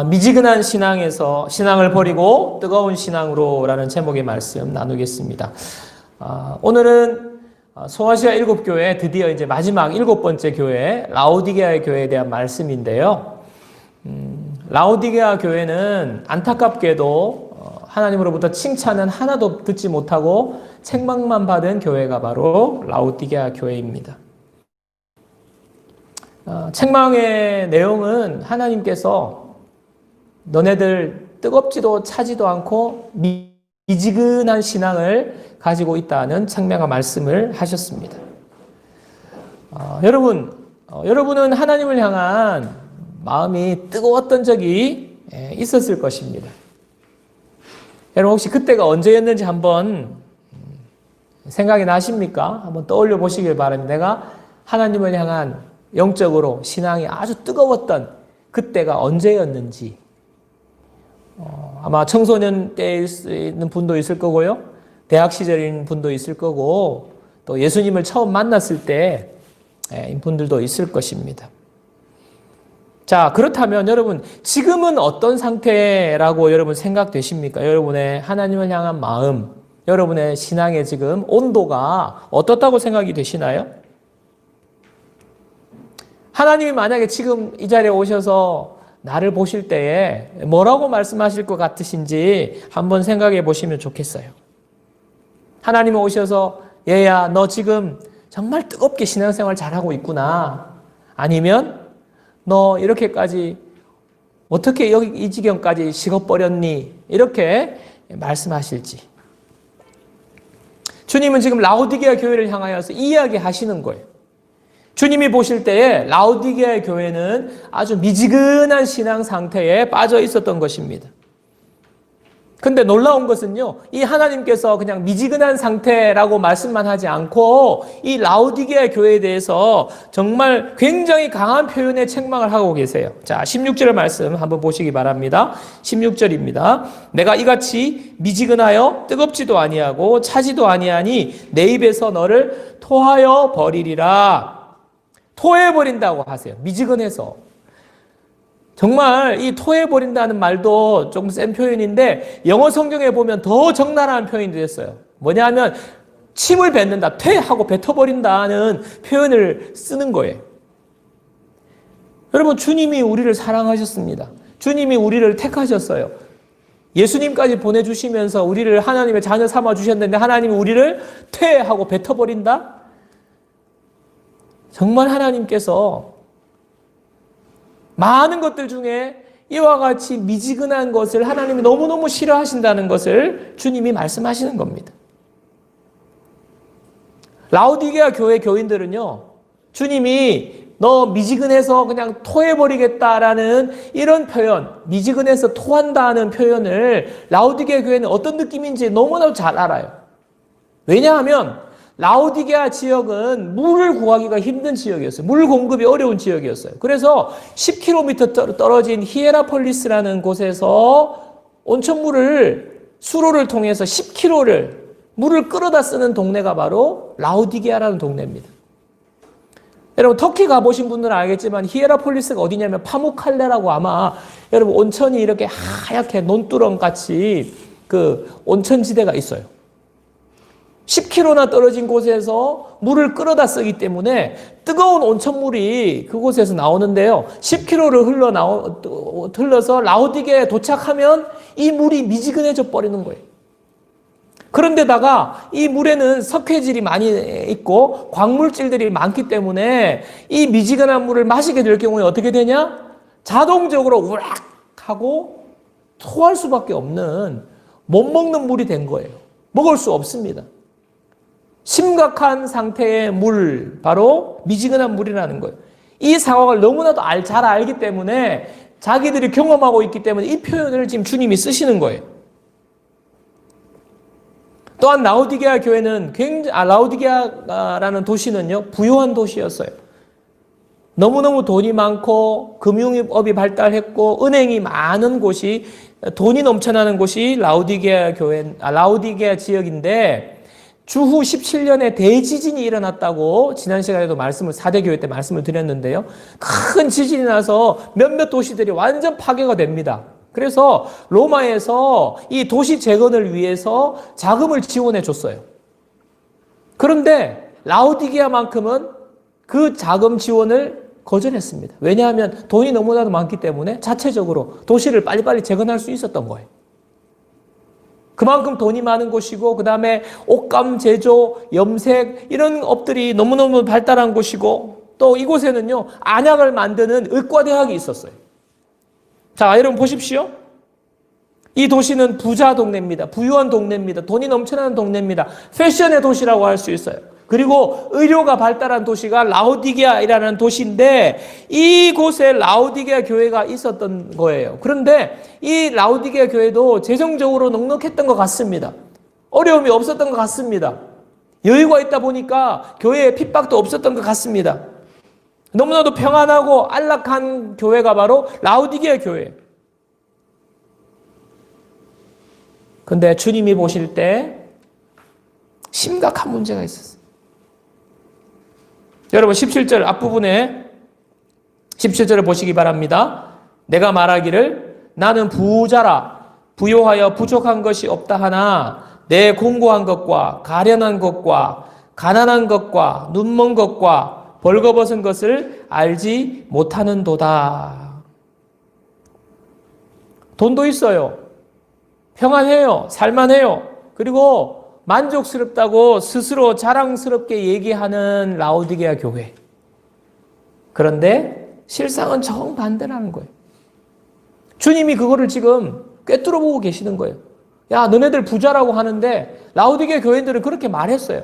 미지근한 신앙을 버리고 뜨거운 신앙으로라는 제목의 말씀 나누겠습니다. 오늘은 소아시아 7교회 드디어 이제 마지막 7번째 교회 라오디게아 교회에 대한 말씀인데요. 라오디게아 교회는 안타깝게도 하나님으로부터 칭찬은 하나도 듣지 못하고 책망만 받은 교회가 바로 라오디게아 교회입니다. 책망의 내용은 하나님께서 너네들 뜨겁지도 차지도 않고 미지근한 신앙을 가지고 있다는 책망의 말씀을 하셨습니다. 여러분은 하나님을 향한 마음이 뜨거웠던 적이 있었을 것입니다. 여러분 혹시 그때가 언제였는지 한번 생각이 나십니까? 한번 떠올려 보시길 바랍니다. 내가 하나님을 향한 영적으로 신앙이 아주 뜨거웠던 그때가 언제였는지. 아마 청소년 때일 수 있는 분도 있을 거고요. 대학 시절인 분도 있을 거고 또 예수님을 처음 만났을 때인 분들도 있을 것입니다. 자, 그렇다면 여러분 지금은 어떤 상태라고 여러분 생각되십니까? 여러분의 하나님을 향한 마음, 여러분의 신앙의 지금 온도가 어떻다고 생각이 되시나요? 하나님이 만약에 지금 이 자리에 오셔서 나를 보실 때에 뭐라고 말씀하실 것 같으신지 한번 생각해 보시면 좋겠어요. 하나님이 오셔서 얘야 너 지금 정말 뜨겁게 신앙생활 잘하고 있구나. 아니면 너 이렇게까지 어떻게 여기 이 지경까지 식어버렸니? 이렇게 말씀하실지. 주님은 지금 라오디게아 교회를 향하여서 이야기하시는 거예요. 주님이 보실 때에 라오디게아 교회는 아주 미지근한 신앙 상태에 빠져 있었던 것입니다. 근데 놀라운 것은요, 이 하나님께서 그냥 미지근한 상태라고 말씀만 하지 않고 이 라오디게아 교회에 대해서 정말 굉장히 강한 표현의 책망을 하고 계세요. 자, 16절 말씀 한번 보시기 바랍니다. 16절입니다. 내가 이같이 미지근하여 뜨겁지도 아니하고 차지도 아니하니 내 입에서 너를 토하여 버리리라. 토해버린다고 하세요. 미지근해서. 정말 이 토해버린다는 말도 조금 센 표현인데 영어 성경에 보면 더 적나라한 표현이 됐어요. 뭐냐면 침을 뱉는다, 퇴하고 뱉어버린다는 표현을 쓰는 거예요. 여러분 주님이 우리를 사랑하셨습니다. 주님이 우리를 택하셨어요. 예수님까지 보내주시면서 우리를 하나님의 자녀 삼아주셨는데 하나님이 우리를 퇴하고 뱉어버린다? 정말 하나님께서 많은 것들 중에 이와 같이 미지근한 것을 하나님이 너무너무 싫어하신다는 것을 주님이 말씀하시는 겁니다. 라오디게아 교회 교인들은요, 주님이 너 미지근해서 그냥 토해버리겠다라는 이런 표현, 미지근해서 토한다는 표현을 라오디게아 교회는 어떤 느낌인지 너무나도 잘 알아요. 왜냐하면 라오디게아 지역은 물을 구하기가 힘든 지역이었어요. 물 공급이 어려운 지역이었어요. 그래서 10km 떨어진 히에라폴리스라는 곳에서 온천물을 수로를 통해서 10km를 물을 끌어다 쓰는 동네가 바로 라오디게아라는 동네입니다. 여러분 터키 가보신 분들은 알겠지만 히에라폴리스가 어디냐면 파무칼레라고 아마 여러분 온천이 이렇게 하얗게 논두렁 같이 그 온천지대가 있어요. 10km나 떨어진 곳에서 물을 끌어다 쓰기 때문에 뜨거운 온천물이 그곳에서 나오는데요. 10km를 흘러서 라오디게아에 도착하면 이 물이 미지근해져 버리는 거예요. 그런데다가 이 물에는 석회질이 많이 있고 광물질들이 많기 때문에 이 미지근한 물을 마시게 될 경우에 어떻게 되냐? 자동적으로 우락 하고 토할 수밖에 없는 못 먹는 물이 된 거예요. 먹을 수 없습니다. 심각한 상태의 물, 바로 미지근한 물이라는 거예요. 이 상황을 너무나도 잘 알기 때문에 자기들이 경험하고 있기 때문에 이 표현을 지금 주님이 쓰시는 거예요. 또한 라오디게아 교회는 라오디게아라는 도시는요, 부유한 도시였어요. 너무너무 돈이 많고 금융업이 발달했고 은행이 많은 곳이 돈이 넘쳐나는 곳이 라오디게아 지역인데 주후 17년에 대지진이 일어났다고 지난 시간에도 4대 교회 때 말씀을 드렸는데요. 큰 지진이 나서 몇몇 도시들이 완전 파괴가 됩니다. 그래서 로마에서 이 도시 재건을 위해서 자금을 지원해 줬어요. 그런데 라오디게아만큼은 그 자금 지원을 거절했습니다. 왜냐하면 돈이 너무나도 많기 때문에 자체적으로 도시를 빨리빨리 재건할 수 있었던 거예요. 그만큼 돈이 많은 곳이고, 그 다음에 옷감 제조, 염색 이런 업들이 너무너무 발달한 곳이고, 또 이곳에는요 안약을 만드는 의과대학이 있었어요. 자, 여러분 보십시오. 이 도시는 부자 동네입니다. 부유한 동네입니다. 돈이 넘쳐나는 동네입니다. 패션의 도시라고 할 수 있어요. 그리고 의료가 발달한 도시가 라오디게아이라는 도시인데, 이곳에 라오디게아 교회가 있었던 거예요. 그런데 이 라오디게아 교회도 재정적으로 넉넉했던 것 같습니다. 어려움이 없었던 것 같습니다. 여유가 있다 보니까 교회에 핍박도 없었던 것 같습니다. 너무나도 평안하고 안락한 교회가 바로 라오디게아 교회. 근데 주님이 보실 때 심각한 문제가 있었어요. 여러분 17절 앞부분에 17절을 보시기 바랍니다. 내가 말하기를 나는 부자라 부요하여 부족한 것이 없다 하나 내 공고한 것과 가련한 것과 가난한 것과 눈먼 것과 벌거벗은 것을 알지 못하는도다. 돈도 있어요. 평안해요. 살만해요. 그리고 만족스럽다고 스스로 자랑스럽게 얘기하는 라오디게아 교회. 그런데 실상은 정반대라는 거예요. 주님이 그거를 지금 꿰뚫어 보고 계시는 거예요. 야, 너네들 부자라고 하는데 라오디게아 교회들은 그렇게 말했어요.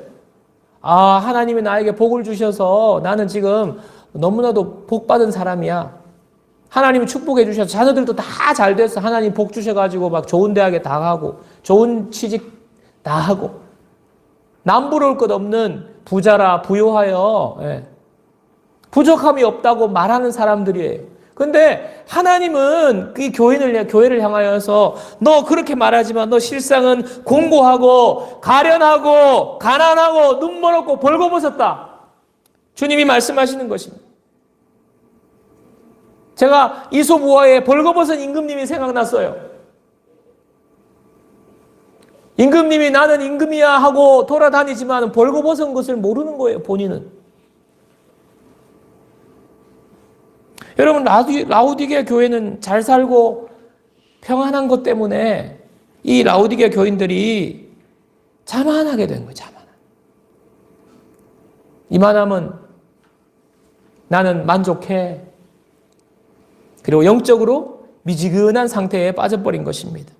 아, 하나님이 나에게 복을 주셔서 나는 지금 너무나도 복 받은 사람이야. 하나님이 축복해 주셔서 자녀들도 다 잘 됐어. 하나님 복 주셔가지고 막 좋은 대학에 다 가고 좋은 취직 다 하고 남부러울 것 없는 부자라 부요하여 부족함이 없다고 말하는 사람들이에요. 근데 하나님은 이 교회를 향하여서 너 그렇게 말하지만 너 실상은 공고하고 가련하고 가난하고 눈멀었고 벌거벗었다. 주님이 말씀하시는 것입니다. 제가 이솝우화의 벌거벗은 임금님이 생각났어요. 임금님이 나는 임금이야 하고 돌아다니지만 벌거벗은 것을 모르는 거예요, 본인은. 여러분, 라오디게아 교회는 잘 살고 평안한 것 때문에 이 라오디게아 교인들이 자만하게 된 거예요, 자만한. 이만하면 나는 만족해. 그리고 영적으로 미지근한 상태에 빠져버린 것입니다.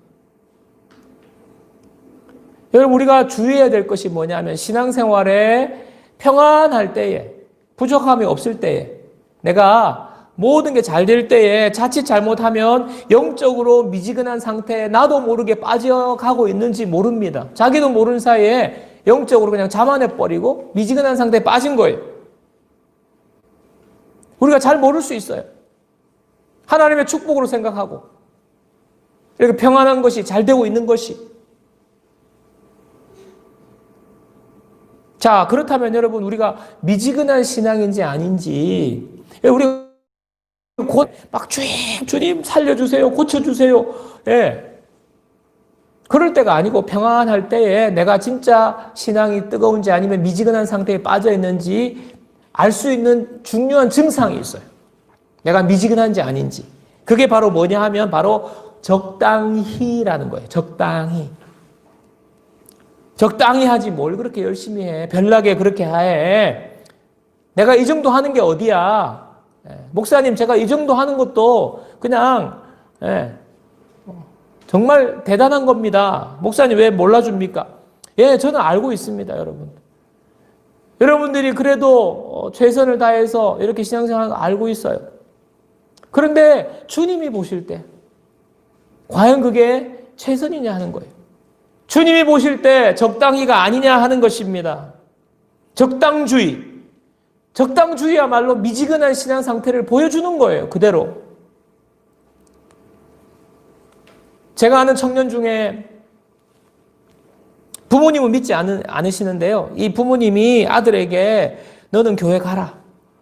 여러분, 우리가 주의해야 될 것이 뭐냐면 신앙생활에 평안할 때에, 부족함이 없을 때에, 내가 모든 게 잘 될 때에 자칫 잘못하면 영적으로 미지근한 상태에 나도 모르게 빠져가고 있는지 모릅니다. 자기도 모르는 사이에 영적으로 그냥 자만해버리고 미지근한 상태에 빠진 거예요. 우리가 잘 모를 수 있어요. 하나님의 축복으로 생각하고 이렇게 평안한 것이 잘 되고 있는 것이. 자, 그렇다면 여러분, 우리가 미지근한 신앙인지 아닌지, 우리가 곧 막 주님 살려주세요, 고쳐주세요, 그럴 때가 아니고 평안할 때에 내가 진짜 신앙이 뜨거운지 아니면 미지근한 상태에 빠져 있는지 알 수 있는 중요한 증상이 있어요. 내가 미지근한지 아닌지. 그게 바로 뭐냐 하면 바로 적당히라는 거예요. 적당히. 적당히 하지 뭘 그렇게 열심히 해. 별나게 그렇게 해. 내가 이 정도 하는 게 어디야. 목사님, 제가 이 정도 하는 것도 그냥 정말 대단한 겁니다. 목사님 왜 몰라줍니까? 저는 알고 있습니다, 여러분. 여러분들이 그래도 최선을 다해서 이렇게 신앙생활을 알고 있어요. 그런데 주님이 보실 때 과연 그게 최선이냐 하는 거예요. 주님이 보실 때 적당히가 아니냐 하는 것입니다. 적당주의. 적당주의야말로 미지근한 신앙 상태를 보여주는 거예요. 그대로. 제가 아는 청년 중에 부모님은 믿지 않으시는데요. 이 부모님이 아들에게 너는 교회 가라.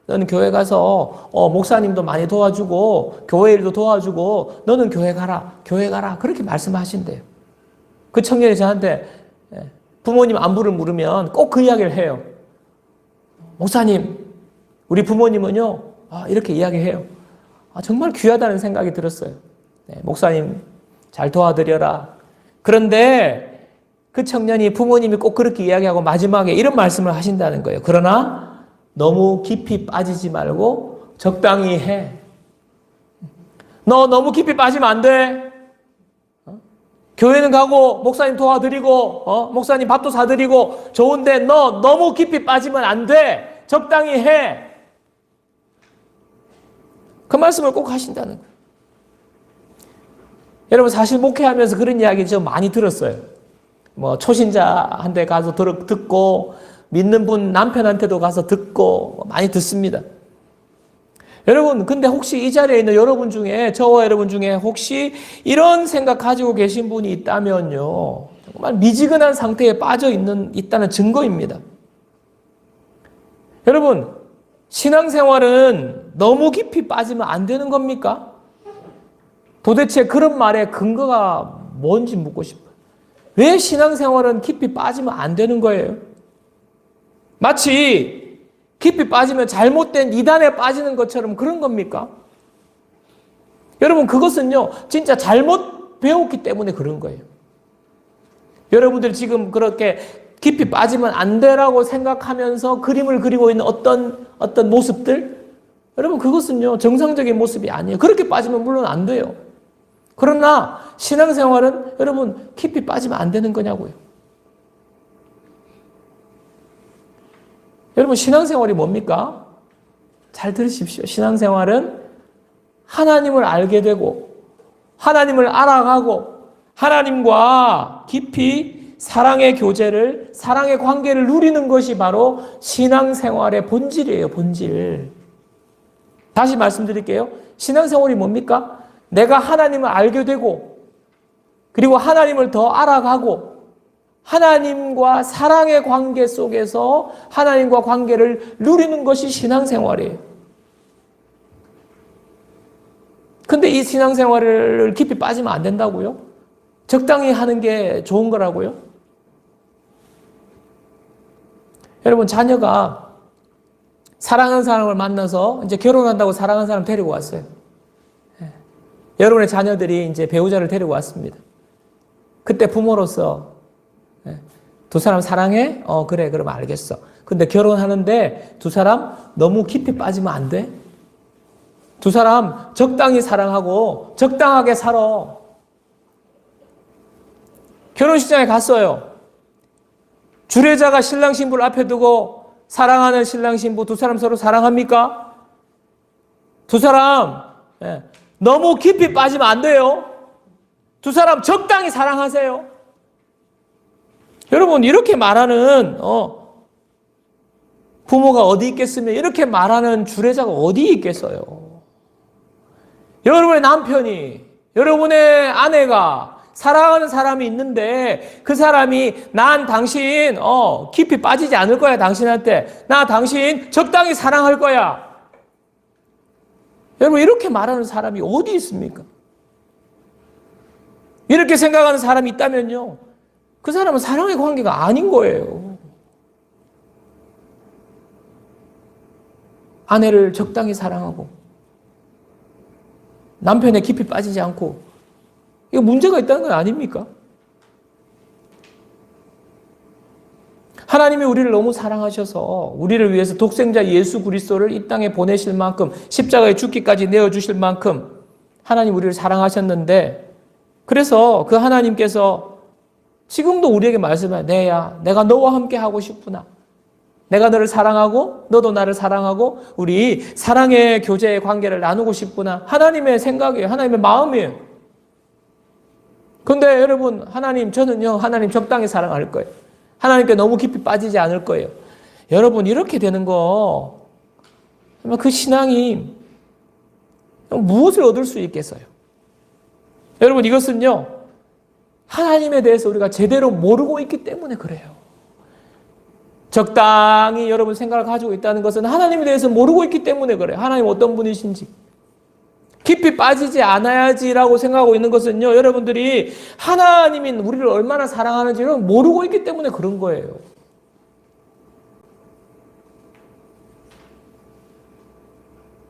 너는 교회 가서 목사님도 많이 도와주고 교회 일도 도와주고 너는 교회 가라. 교회 가라. 그렇게 말씀하신대요. 그 청년이 저한테 부모님 안부를 물으면 꼭 그 이야기를 해요. 목사님, 우리 부모님은요. 이렇게 이야기해요. 정말 귀하다는 생각이 들었어요. 목사님 잘 도와드려라. 그런데 그 청년이 부모님이 꼭 그렇게 이야기하고 마지막에 이런 말씀을 하신다는 거예요. 그러나 너무 깊이 빠지지 말고 적당히 해. 너 너무 깊이 빠지면 안 돼. 교회는 가고 목사님 도와드리고 목사님 밥도 사드리고 좋은데 너 너무 깊이 빠지면 안 돼. 적당히 해. 그 말씀을 꼭 하신다는 거예요. 여러분 사실 목회하면서 그런 이야기 좀 많이 들었어요. 뭐 초신자한테 가서 듣고 믿는 분 남편한테도 가서 듣고 많이 듣습니다. 여러분 근데 혹시 이 자리에 있는 여러분 중에 저와 여러분 중에 혹시 이런 생각 가지고 계신 분이 있다면요. 정말 미지근한 상태에 빠져 있다는 증거입니다. 여러분 신앙생활은 너무 깊이 빠지면 안 되는 겁니까? 도대체 그런 말의 근거가 뭔지 묻고 싶어요. 왜 신앙생활은 깊이 빠지면 안 되는 거예요? 마치 깊이 빠지면 잘못된 이단에 빠지는 것처럼 그런 겁니까? 여러분 그것은요 진짜 잘못 배웠기 때문에 그런 거예요. 여러분들 지금 그렇게 깊이 빠지면 안 되라고 생각하면서 그림을 그리고 있는 어떤 모습들, 여러분 그것은요 정상적인 모습이 아니에요. 그렇게 빠지면 물론 안 돼요. 그러나 신앙생활은 여러분 깊이 빠지면 안 되는 거냐고요. 여러분 신앙생활이 뭡니까? 잘 들으십시오. 신앙생활은 하나님을 알게 되고 하나님을 알아가고 하나님과 깊이 사랑의 교제를, 사랑의 관계를 누리는 것이 바로 신앙생활의 본질이에요. 본질. 다시 말씀드릴게요. 신앙생활이 뭡니까? 내가 하나님을 알게 되고 그리고 하나님을 더 알아가고 하나님과 사랑의 관계 속에서 하나님과 관계를 누리는 것이 신앙생활이에요. 근데 이 신앙생활을 깊이 빠지면 안 된다고요? 적당히 하는 게 좋은 거라고요? 여러분 자녀가 사랑하는 사람을 만나서 이제 결혼한다고 사랑하는 사람 데리고 왔어요. 여러분의 자녀들이 이제 배우자를 데리고 왔습니다. 그때 부모로서 두 사람 사랑해? 그래, 그럼 알겠어. 근데 결혼하는데 두 사람 너무 깊이 빠지면 안 돼? 두 사람 적당히 사랑하고 적당하게 살아. 결혼식장에 갔어요. 주례자가 신랑 신부를 앞에 두고 사랑하는 신랑 신부 두 사람 서로 사랑합니까? 두 사람 너무 깊이 빠지면 안 돼요. 두 사람 적당히 사랑하세요. 여러분 이렇게 말하는 부모가 어디 있겠으며 이렇게 말하는 주례자가 어디 있겠어요. 여러분의 남편이 여러분의 아내가 사랑하는 사람이 있는데 그 사람이 난 당신 깊이 빠지지 않을 거야. 당신한테 나 당신 적당히 사랑할 거야. 여러분 이렇게 말하는 사람이 어디 있습니까? 이렇게 생각하는 사람이 있다면요. 그 사람은 사랑의 관계가 아닌 거예요. 아내를 적당히 사랑하고 남편에 깊이 빠지지 않고 이거 문제가 있다는 건 아닙니까? 하나님이 우리를 너무 사랑하셔서 우리를 위해서 독생자 예수 그리스도를 이 땅에 보내실 만큼 십자가에 죽기까지 내어주실 만큼 하나님 우리를 사랑하셨는데 그래서 그 하나님께서 지금도 우리에게 말씀해 내가 너와 함께 하고 싶구나. 내가 너를 사랑하고 너도 나를 사랑하고 우리 사랑의 교제의 관계를 나누고 싶구나. 하나님의 생각이에요. 하나님의 마음이에요. 그런데 여러분 저는요 하나님 적당히 사랑할 거예요. 하나님께 너무 깊이 빠지지 않을 거예요. 여러분 이렇게 되는 거 그 신앙이 무엇을 얻을 수 있겠어요? 여러분 이것은요 하나님에 대해서 우리가 제대로 모르고 있기 때문에 그래요. 적당히 여러분 생각을 가지고 있다는 것은 하나님에 대해서 모르고 있기 때문에 그래요. 하나님 어떤 분이신지. 깊이 빠지지 않아야지라고 생각하고 있는 것은요, 여러분들이 하나님이 우리를 얼마나 사랑하는지를 모르고 있기 때문에 그런 거예요.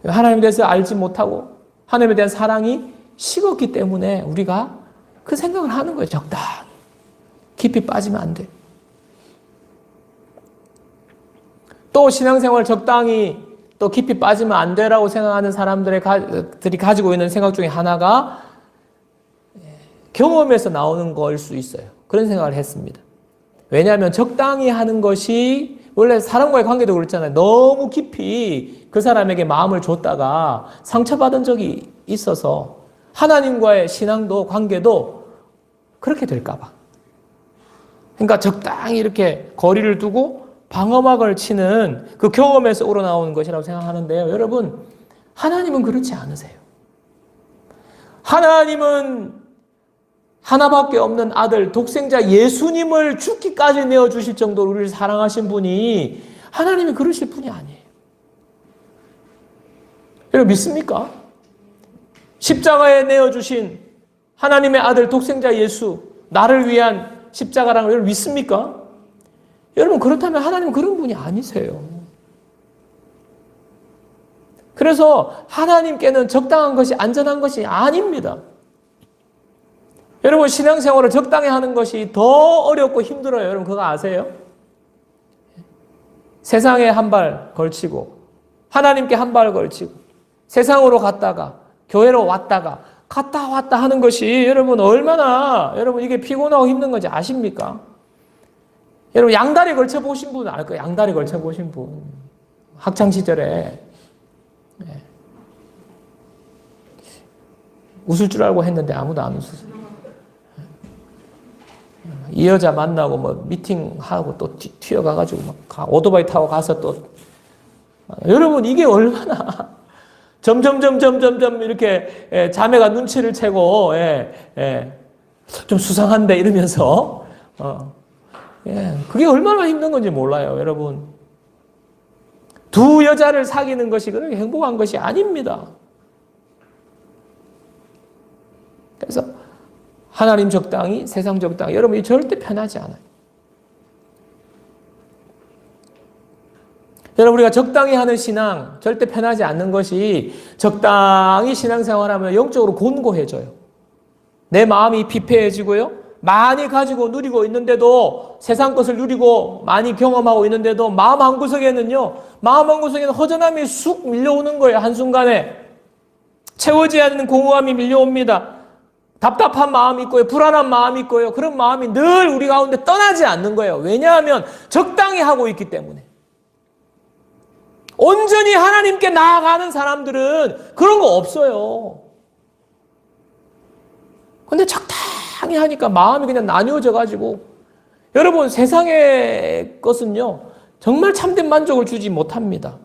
하나님에 대해서 알지 못하고 하나님에 대한 사랑이 식었기 때문에 우리가 그 생각을 하는 거예요. 적당히. 깊이 빠지면 안 돼. 또 신앙생활 적당히 또 깊이 빠지면 안 되라고 생각하는 사람들이 가지고 있는 생각 중에 하나가 경험에서 나오는 걸 수 있어요. 그런 생각을 했습니다. 왜냐하면 적당히 하는 것이 원래 사람과의 관계도 그렇잖아요. 너무 깊이 그 사람에게 마음을 줬다가 상처받은 적이 있어서 하나님과의 신앙도 관계도 그렇게 될까 봐. 그러니까 적당히 이렇게 거리를 두고 방어막을 치는 그 경험에서 우러나오는 것이라고 생각하는데요. 여러분, 하나님은 그렇지 않으세요. 하나님은 하나밖에 없는 아들, 독생자 예수님을 죽기까지 내어주실 정도로 우리를 사랑하신 분이 하나님이 그러실 분이 아니에요. 여러분 믿습니까? 십자가에 내어주신 하나님의 아들, 독생자 예수, 나를 위한 십자가라는 걸 여러분 믿습니까? 여러분 그렇다면 하나님은 그런 분이 아니세요. 그래서 하나님께는 적당한 것이 안전한 것이 아닙니다. 여러분 신앙생활을 적당히 하는 것이 더 어렵고 힘들어요. 여러분 그거 아세요? 세상에 한 발 걸치고 하나님께 한 발 걸치고 세상으로 갔다가 교회로 왔다가 갔다 왔다 하는 것이 여러분 얼마나 여러분 이게 피곤하고 힘든 건지 아십니까? 여러분 양다리 걸쳐 보신 분 알 거예요. 양다리 걸쳐 보신 분 학창 시절에 웃을 줄 알고 했는데 아무도 안 웃었어요. 이 여자 만나고 뭐 미팅하고 또 튀어가가지고 막 오토바이 타고 가서 또 여러분 이게 얼마나 점점 이렇게 자매가 눈치를 채고 좀 수상한데 이러면서 그게 얼마나 힘든 건지 몰라요, 여러분. 두 여자를 사귀는 것이 그렇게 행복한 것이 아닙니다. 그래서 하나님 적당히, 세상 적당히, 여러분이 절대 편하지 않아요. 여러분 우리가 적당히 하는 신앙, 절대 편하지 않는 것이 적당히 신앙생활하면 영적으로 곤고해져요. 내 마음이 피폐해지고요. 많이 가지고 누리고 있는데도 세상 것을 누리고 많이 경험하고 있는데도 마음 한구석에는 허전함이 쑥 밀려오는 거예요. 한순간에. 채워지지 않는 공허함이 밀려옵니다. 답답한 마음이 있고요. 불안한 마음이 있고요. 그런 마음이 늘 우리 가운데 떠나지 않는 거예요. 왜냐하면 적당히 하고 있기 때문에. 온전히 하나님께 나아가는 사람들은 그런 거 없어요. 근데 적당히 하니까 마음이 그냥 나뉘어져 가지고 여러분 세상의 것은요 정말 참된 만족을 주지 못합니다.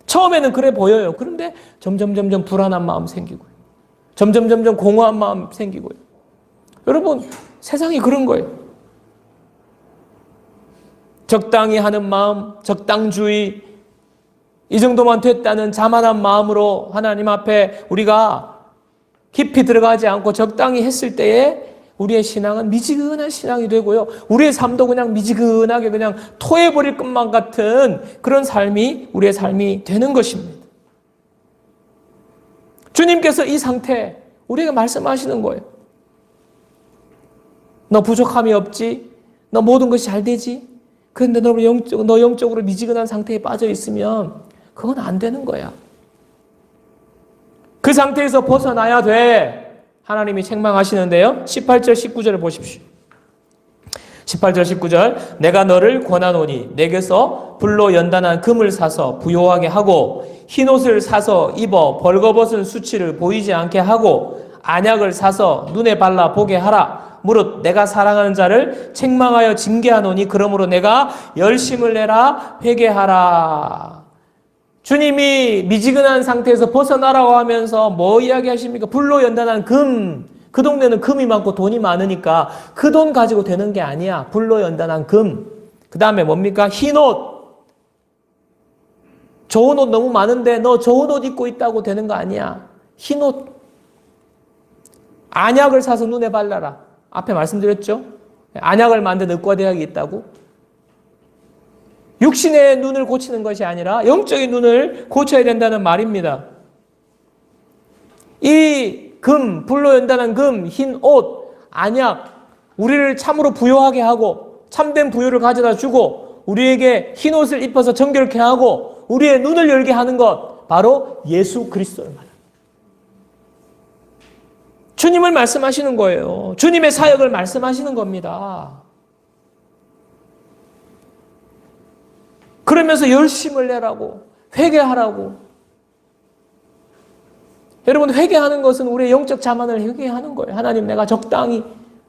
처음에는 그래 보여요. 그런데 점점 불안한 마음 생기고요. 점점 공허한 마음 생기고요. 여러분 세상이 그런 거예요. 적당히 하는 마음, 적당주의, 이 정도만 됐다는 자만한 마음으로 하나님 앞에 우리가 깊이 들어가지 않고 적당히 했을 때에 우리의 신앙은 미지근한 신앙이 되고요. 우리의 삶도 그냥 미지근하게 그냥 토해버릴 것만 같은 그런 삶이 우리의 삶이 되는 것입니다. 주님께서 이 상태 우리에게 말씀하시는 거예요. 너 부족함이 없지? 너 모든 것이 잘 되지? 그런데 너 영적으로 미지근한 상태에 빠져 있으면 그건 안 되는 거야. 그 상태에서 벗어나야 돼. 하나님이 책망하시는데요. 18절 19절을 보십시오. 18절 19절 내가 너를 권하노니 내게서 불로 연단한 금을 사서 부요하게 하고 흰옷을 사서 입어 벌거벗은 수치를 보이지 않게 하고 안약을 사서 눈에 발라 보게 하라. 무릇 내가 사랑하는 자를 책망하여 징계하노니 그러므로 내가 열심을 내라 회개하라. 주님이 미지근한 상태에서 벗어나라고 하면서 뭐 이야기하십니까? 불로 연단한 금, 그 동네는 금이 많고 돈이 많으니까 그 돈 가지고 되는 게 아니야. 불로 연단한 금. 그 다음에 뭡니까? 흰 옷. 좋은 옷 너무 많은데 너 좋은 옷 입고 있다고 되는 거 아니야. 흰 옷. 안약을 사서 눈에 발라라. 앞에 말씀드렸죠? 안약을 만든 의과대학이 있다고. 육신의 눈을 고치는 것이 아니라 영적인 눈을 고쳐야 된다는 말입니다. 이 금, 불로 연단한 금, 흰 옷, 안약, 우리를 참으로 부요하게 하고 참된 부요를 가져다 주고 우리에게 흰 옷을 입혀서 정결케 하고 우리의 눈을 열게 하는 것, 바로 예수 그리스도를 말합니다. 주님을 말씀하시는 거예요. 주님의 사역을 말씀하시는 겁니다. 그러면서 열심을 내라고, 회개하라고. 여러분, 회개하는 것은 우리의 영적 자만을 회개하는 거예요. 하나님, 내가 적당히,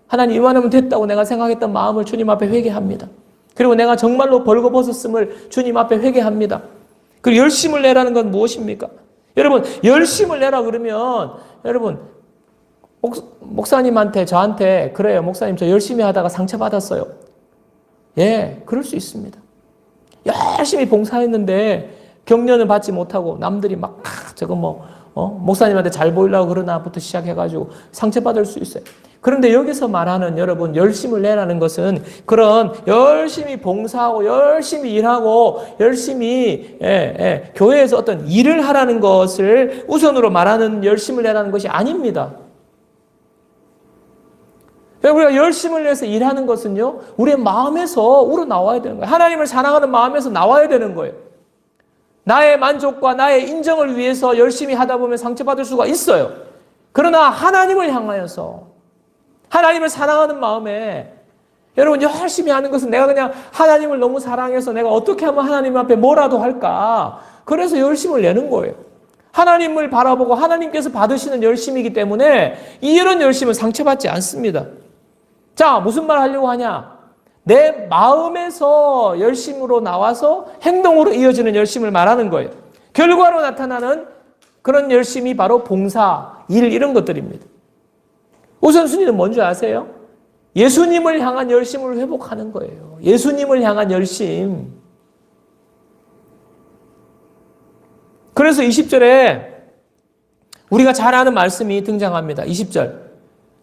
하나님 이만하면 됐다고 내가 생각했던 마음을 주님 앞에 회개합니다. 그리고 내가 정말로 벌거벗었음을 주님 앞에 회개합니다. 그리고 열심을 내라는 건 무엇입니까? 여러분, 열심을 내라 그러면, 여러분, 목사님한테, 저한테, 그래요, 목사님, 저 열심히 하다가 상처받았어요. 예, 그럴 수 있습니다. 열심히 봉사했는데 격려는 받지 못하고 남들이 막, 저거 목사님한테 잘 보이려고 그러나부터 시작해가지고 상처받을 수 있어요. 그런데 여기서 말하는 여러분, 열심을 내라는 것은 그런 열심히 봉사하고 열심히 일하고 열심히 교회에서 어떤 일을 하라는 것을 우선으로 말하는 열심을 내라는 것이 아닙니다. 우리가 열심을 내서 일하는 것은요, 우리의 마음에서 우러나와야 되는 거예요. 하나님을 사랑하는 마음에서 나와야 되는 거예요. 나의 만족과 나의 인정을 위해서 열심히 하다 보면 상처받을 수가 있어요. 그러나 하나님을 향하여서, 하나님을 사랑하는 마음에, 여러분, 열심히 하는 것은 내가 그냥 하나님을 너무 사랑해서 내가 어떻게 하면 하나님 앞에 뭐라도 할까, 그래서 열심을 내는 거예요. 하나님을 바라보고 하나님께서 받으시는 열심이기 때문에 이런 열심은 상처받지 않습니다. 자, 무슨 말 하려고 하냐? 내 마음에서 열심으로 나와서 행동으로 이어지는 열심을 말하는 거예요. 결과로 나타나는 그런 열심이 바로 봉사, 일, 이런 것들입니다. 우선순위는 뭔지 아세요? 예수님을 향한 열심을 회복하는 거예요. 예수님을 향한 열심. 그래서 20절에 우리가 잘 아는 말씀이 등장합니다. 20절.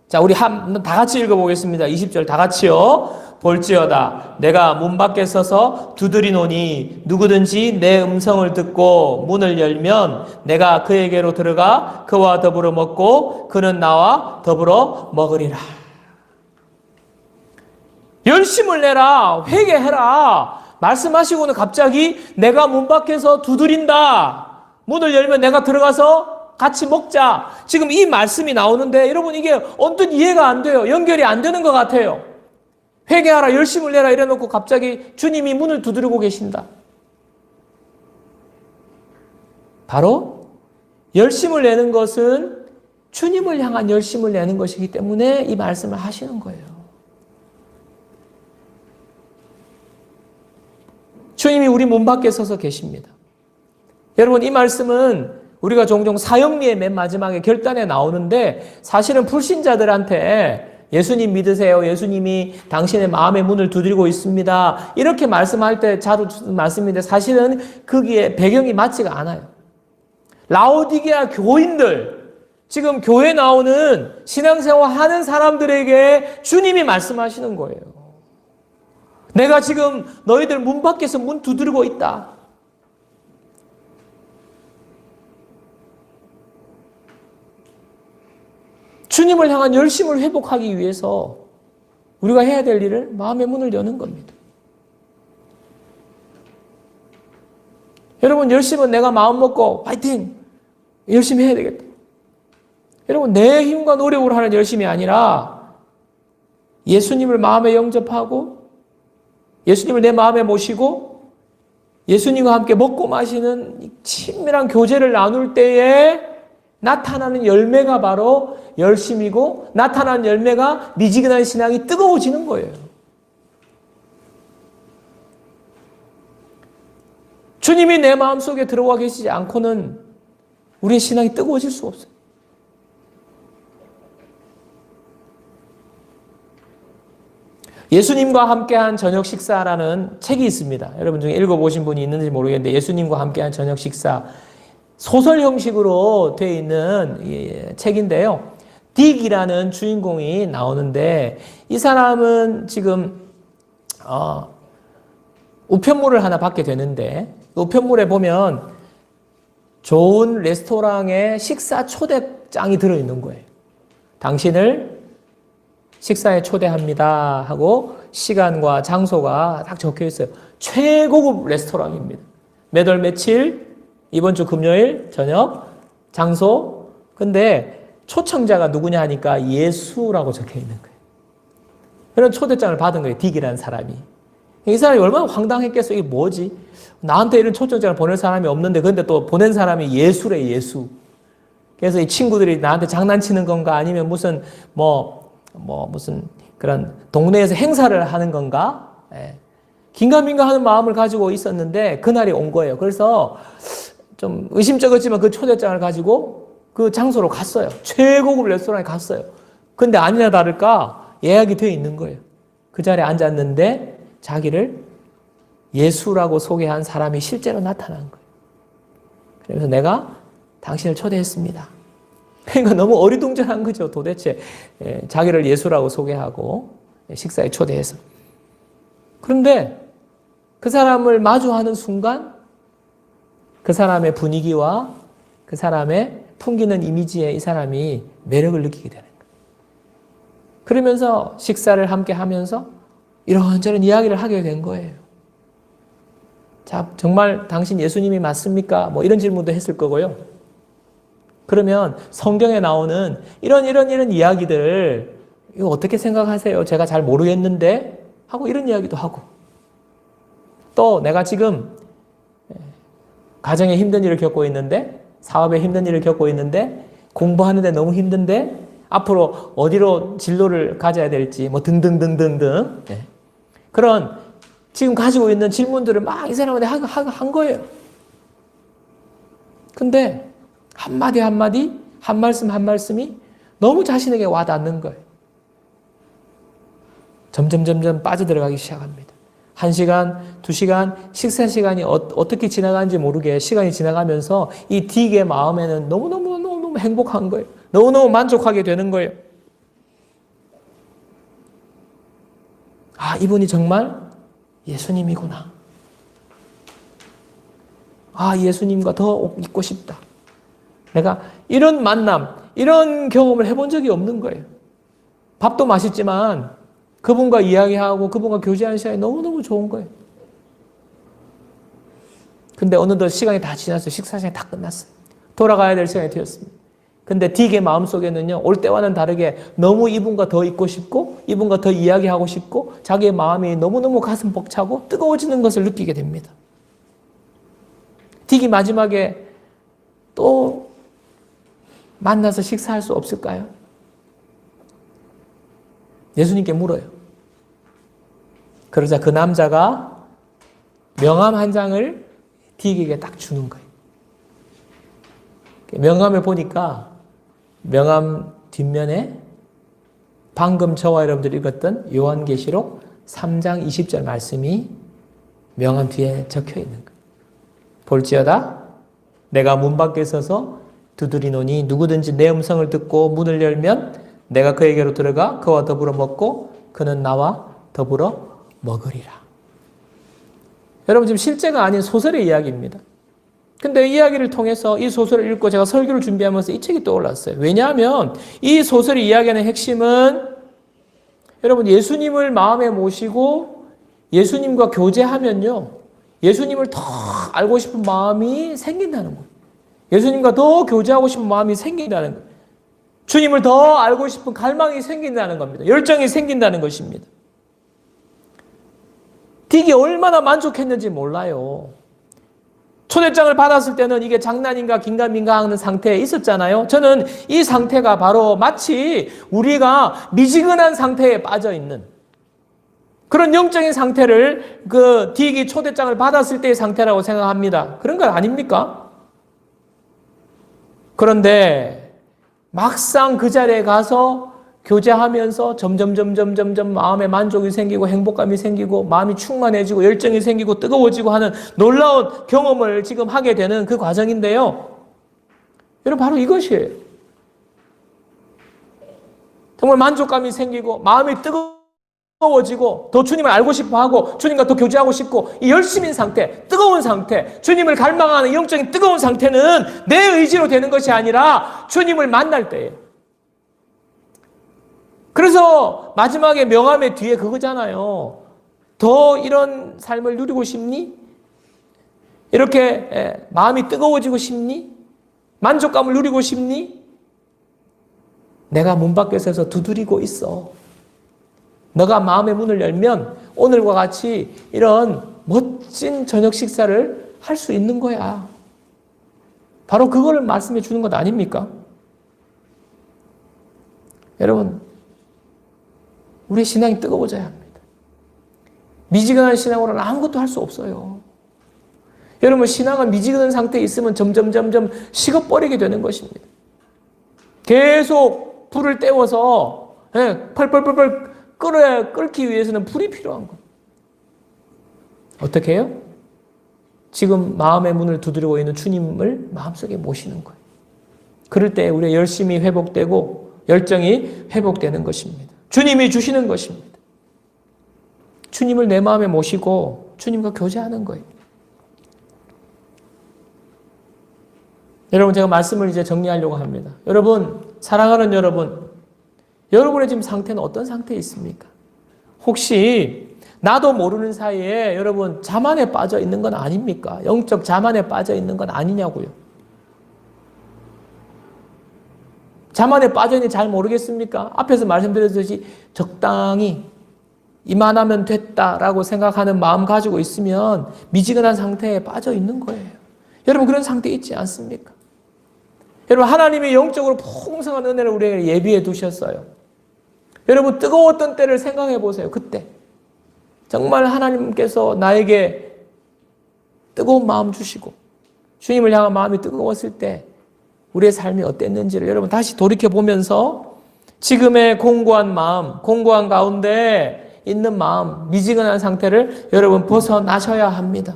자, 우리 다 같이 읽어보겠습니다. 20절 다 같이요. 볼지어다 내가 문 밖에 서서 두드리노니 누구든지 내 음성을 듣고 문을 열면 내가 그에게로 들어가 그와 더불어 먹고 그는 나와 더불어 먹으리라. 열심을 내라, 회개해라 말씀하시고는 갑자기 내가 문 밖에서 두드린다, 문을 열면 내가 들어가서 같이 먹자. 지금 이 말씀이 나오는데 여러분, 이게 언뜻 이해가 안 돼요. 연결이 안 되는 것 같아요. 회개하라, 열심을 내라 이래놓고 갑자기 주님이 문을 두드리고 계신다. 바로 열심을 내는 것은 주님을 향한 열심을 내는 것이기 때문에 이 말씀을 하시는 거예요. 주님이 우리 문 밖에 서서 계십니다. 여러분, 이 말씀은 우리가 종종 사형리의 맨 마지막에 결단에 나오는데 사실은 불신자들한테 예수님 믿으세요, 예수님이 당신의 마음의 문을 두드리고 있습니다, 이렇게 말씀할 때 자주 말씀인데 사실은 거기에 배경이 맞지가 않아요. 라오디게아 교인들, 지금 교회 나오는 신앙생활 하는 사람들에게 주님이 말씀하시는 거예요. 내가 지금 너희들 문 밖에서 문 두드리고 있다. 주님을 향한 열심을 회복하기 위해서 우리가 해야 될 일을 마음의 문을 여는 겁니다. 여러분, 열심은 내가 마음 먹고 파이팅! 열심히 해야 되겠다. 여러분, 내 힘과 노력으로 하는 열심이 아니라 예수님을 마음에 영접하고 예수님을 내 마음에 모시고 예수님과 함께 먹고 마시는 친밀한 교제를 나눌 때에 나타나는 열매가 바로 열심이고 나타나는 열매가 미지근한 신앙이 뜨거워지는 거예요. 주님이 내 마음속에 들어와 계시지 않고는 우리의 신앙이 뜨거워질 수 없어요. 예수님과 함께한 저녁 식사라는 책이 있습니다. 여러분 중에 읽어보신 분이 있는지 모르겠는데 예수님과 함께한 저녁 식사 소설 형식으로 되어 있는 책인데요. 딕이라는 주인공이 나오는데 이 사람은 지금 우편물을 하나 받게 되는데 우편물에 보면 좋은 레스토랑에 식사 초대장이 들어있는 거예요. 당신을 식사에 초대합니다 하고 시간과 장소가 딱 적혀 있어요. 최고급 레스토랑입니다. 몇 월 며칠, 이번 주 금요일 저녁, 장소. 근데 초청자가 누구냐 하니까 예수라고 적혀 있는 거예요. 그런 초대장을 받은 거예요. 딕이라는 사람이. 이 사람이 얼마나 황당했겠어. 이게 뭐지? 나한테 이런 초청장을 보낼 사람이 없는데 근데 또 보낸 사람이 예수래, 예수. 그래서 이 친구들이 나한테 장난치는 건가 아니면 무슨 무슨 그런 동네에서 행사를 하는 건가? 긴가민가 하는 마음을 가지고 있었는데 그날이 온 거예요. 그래서 좀 의심쩍었지만 그 초대장을 가지고 그 장소로 갔어요. 최고급 레스토랑에 갔어요. 근데 아니나 다를까 예약이 되어 있는 거예요. 그 자리에 앉았는데 자기를 예수라고 소개한 사람이 실제로 나타난 거예요. 그래서 내가 당신을 초대했습니다. 그러니까 너무 어리둥절한 거죠. 도대체 자기를 예수라고 소개하고 식사에 초대해서. 그런데 그 사람을 마주하는 순간 그 사람의 분위기와 그 사람의 풍기는 이미지에 이 사람이 매력을 느끼게 되는 거예요. 그러면서 식사를 함께 하면서 이런저런 이야기를 하게 된 거예요. 자, 정말 당신 예수님이 맞습니까? 이런 질문도 했을 거고요. 그러면 성경에 나오는 이런 이야기들 이거 어떻게 생각하세요? 제가 잘 모르겠는데 하고 이런 이야기도 하고 또 내가 지금 가정에 힘든 일을 겪고 있는데 사업에 힘든 일을 겪고 있는데 공부하는데 너무 힘든데 앞으로 어디로 진로를 가져야 될지 등등등등등 그런 지금 가지고 있는 질문들을 막 이 사람한테 한 거예요. 근데 한마디 한마디 한 말씀 한 말씀이 너무 자신에게 와닿는 거예요. 점점 빠져들어가기 시작합니다. 1시간, 2시간, 식사 시간이 어떻게 지나가는지 모르게 시간이 지나가면서 이 딕의 마음에는 너무너무 행복한 거예요. 너무너무 만족하게 되는 거예요. 아, 이분이 정말 예수님이구나. 아, 예수님과 더 있고 싶다. 내가 이런 만남, 이런 경험을 해본 적이 없는 거예요. 밥도 맛있지만 그분과 이야기하고 그분과 교제하는 시간이 너무너무 좋은 거예요. 근데 어느덧 시간이 다 지났어요. 식사 시간이 다 끝났어요. 돌아가야 될 시간이 되었습니다. 근데 딕의 마음속에는요, 올 때와는 다르게 너무 이분과 더 있고 싶고 이분과 더 이야기하고 싶고 자기의 마음이 너무너무 가슴 벅차고 뜨거워지는 것을 느끼게 됩니다. 딕이 마지막에 또 만나서 식사할 수 없을까요? 예수님께 물어요. 그러자 그 남자가 명함 한 장을 딕에게 딱 주는 거예요. 명함을 보니까 명함 뒷면에 방금 저와 여러분들이 읽었던 요한계시록 3장 20절 말씀이 명함 뒤에 적혀 있는 거예요. 볼지어다 내가 문 밖에 서서 두드리노니 누구든지 내 음성을 듣고 문을 열면 내가 그에게로 들어가 그와 더불어 먹고 그는 나와 더불어 먹으리라. 여러분 지금 실제가 아닌 소설의 이야기입니다. 근데 이 이야기를 통해서 이 소설을 읽고 제가 설교를 준비하면서 이 책이 떠올랐어요. 왜냐하면 이 소설이 이야기하는 핵심은 여러분 예수님을 마음에 모시고 예수님과 교제하면요. 예수님을 더 알고 싶은 마음이 생긴다는 거예요. 예수님과 더 교제하고 싶은 마음이 생긴다는 거예요. 주님을 더 알고 싶은 갈망이 생긴다는 겁니다. 열정이 생긴다는 것입니다. 딕이 얼마나 만족했는지 몰라요. 초대장을 받았을 때는 이게 장난인가 긴가민가 하는 상태에 있었잖아요. 저는 이 상태가 바로 마치 우리가 미지근한 상태에 빠져 있는 그런 영적인 상태를 그 딕이 초대장을 받았을 때의 상태라고 생각합니다. 그런 건 아닙니까? 그런데 막상 그 자리에 가서 교제하면서 점점 마음에 만족이 생기고 행복감이 생기고 마음이 충만해지고 열정이 생기고 뜨거워지고 하는 놀라운 경험을 지금 하게 되는 그 과정인데요. 여러분, 바로 이것이에요. 정말 만족감이 생기고 마음이 뜨거워지고 더 주님을 알고 싶어하고 주님과 더 교제하고 싶고 이 열심인 상태, 뜨거운 상태, 주님을 갈망하는 영적인 뜨거운 상태는 내 의지로 되는 것이 아니라 주님을 만날 때예요. 그래서 마지막에 명함의 뒤에 그거잖아요. 더 이런 삶을 누리고 싶니? 이렇게 마음이 뜨거워지고 싶니? 만족감을 누리고 싶니? 내가 문 밖에 서서 두드리고 있어. 너가 마음의 문을 열면 오늘과 같이 이런 멋진 저녁 식사를 할 수 있는 거야. 바로 그거를 말씀해 주는 것 아닙니까? 여러분, 우리의 신앙이 뜨거워져야 합니다. 미지근한 신앙으로는 아무것도 할 수 없어요. 여러분, 신앙은 미지근한 상태에 있으면 점점 식어버리게 되는 것입니다. 계속 불을 떼워서 펄펄펄펄 끓기 위해서는 불이 필요한 거예요. 어떻게 해요? 지금 마음의 문을 두드리고 있는 주님을 마음속에 모시는 거예요. 그럴 때 우리의 열심이 회복되고 열정이 회복되는 것입니다. 주님이 주시는 것입니다. 주님을 내 마음에 모시고 주님과 교제하는 거예요. 여러분, 제가 말씀을 이제 정리하려고 합니다. 여러분, 사랑하는 여러분, 여러분의 지금 상태는 어떤 상태에 있습니까? 혹시 나도 모르는 사이에 여러분 자만에 빠져 있는 건 아닙니까? 영적 자만에 빠져 있는 건 아니냐고요. 자만에 빠져 있는지 잘 모르겠습니까? 앞에서 말씀드렸듯이 적당히 이만하면 됐다라고 생각하는 마음 가지고 있으면 미지근한 상태에 빠져 있는 거예요. 여러분, 그런 상태에 있지 않습니까? 여러분, 하나님이 영적으로 풍성한 은혜를 우리에게 예비해 두셨어요. 여러분, 뜨거웠던 때를 생각해 보세요. 그때 정말 하나님께서 나에게 뜨거운 마음 주시고 주님을 향한 마음이 뜨거웠을 때 우리의 삶이 어땠는지를 여러분 다시 돌이켜 보면서 지금의 공고한 마음, 공고한 가운데 있는 마음, 미지근한 상태를 여러분 벗어나셔야 합니다.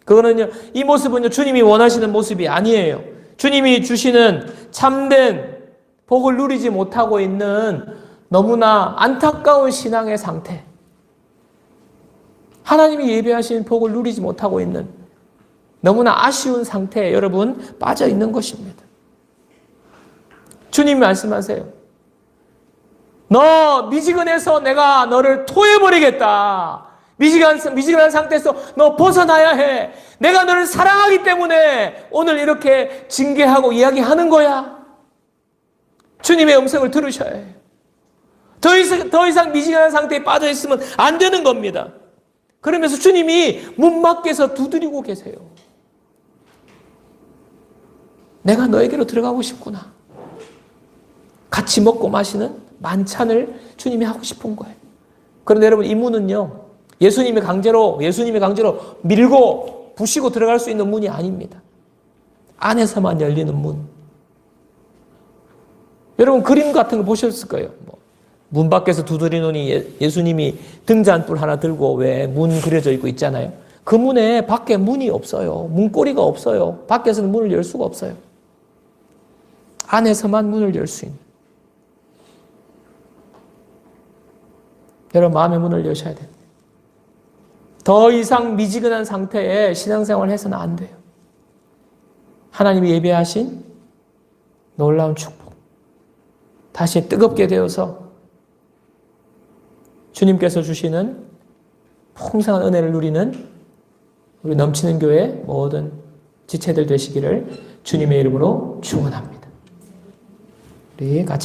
그거는요, 이 모습은요, 주님이 원하시는 모습이 아니에요. 주님이 주시는 참된 복을 누리지 못하고 있는 너무나 안타까운 신앙의 상태. 하나님이 예비하신 복을 누리지 못하고 있는 너무나 아쉬운 상태에 여러분 빠져 있는 것입니다. 주님이 말씀하세요. 너 미지근해서 내가 너를 토해버리겠다. 미지근한 상태에서 너 벗어나야 해. 내가 너를 사랑하기 때문에 오늘 이렇게 징계하고 이야기하는 거야. 주님의 음성을 들으셔야 해요. 더 이상 미지근한 상태에 빠져 있으면 안 되는 겁니다. 그러면서 주님이 문 밖에서 두드리고 계세요. 내가 너에게로 들어가고 싶구나. 같이 먹고 마시는 만찬을 주님이 하고 싶은 거예요. 그런데 여러분, 이 문은요, 예수님이 강제로 밀고 부시고 들어갈 수 있는 문이 아닙니다. 안에서만 열리는 문. 여러분, 그림 같은 거 보셨을 거예요. 문 밖에서 두드리노니 예수님이 등잔불 하나 들고 왜 문 그려져 있고 있잖아요. 그 문에 밖에 문이 없어요. 문고리가 없어요. 밖에서는 문을 열 수가 없어요. 안에서만 문을 열 수 있는. 여러분, 마음의 문을 여셔야 됩니다. 더 이상 미지근한 상태에 신앙생활을 해서는 안 돼요. 하나님이 예배하신 놀라운 축복. 다시 뜨겁게 되어서 주님께서 주시는 풍성한 은혜를 누리는 우리 넘치는 교회 모든 지체들 되시기를 주님의 이름으로 축원합니다. 우리 같이